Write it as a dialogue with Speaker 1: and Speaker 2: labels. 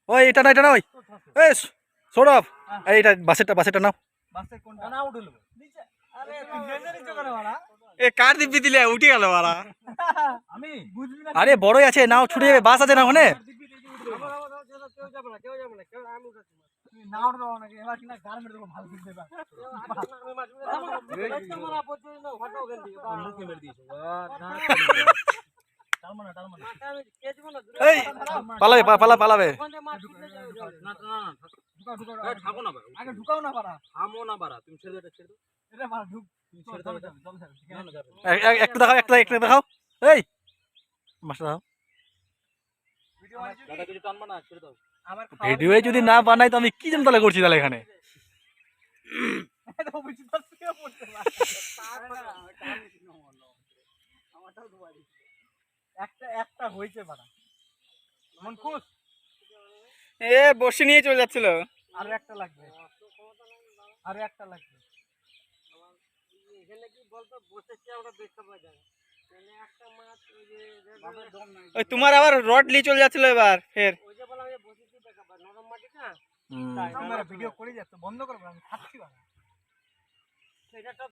Speaker 1: ওই এটা না ওই এই সৌরভ এইটা বাসেরটা নাও।
Speaker 2: এ কার দিব্যি দিলে উঠে গেল বাড়া।
Speaker 1: আরে বড়ই আছে নাও, ছুটে যাবে, বাস আছে না ওখানে। এই পালাবে। একটু দেখাও এই মাস্টার দাও। ভিডিও যদি না বানাই তো আমি কি জন্য তাহলে করছি তাহলে এখানে।
Speaker 2: এ বসে নিয়ে চলে যাচ্ছিল।
Speaker 3: আরো একটা লাগবে।
Speaker 2: ওই তোমার আবার রড নিয়ে চলে যাচ্ছিল এবার ফের।
Speaker 3: ভিডিও করে যাচ্ছে, বন্ধ করবো আমি খাচ্ছি।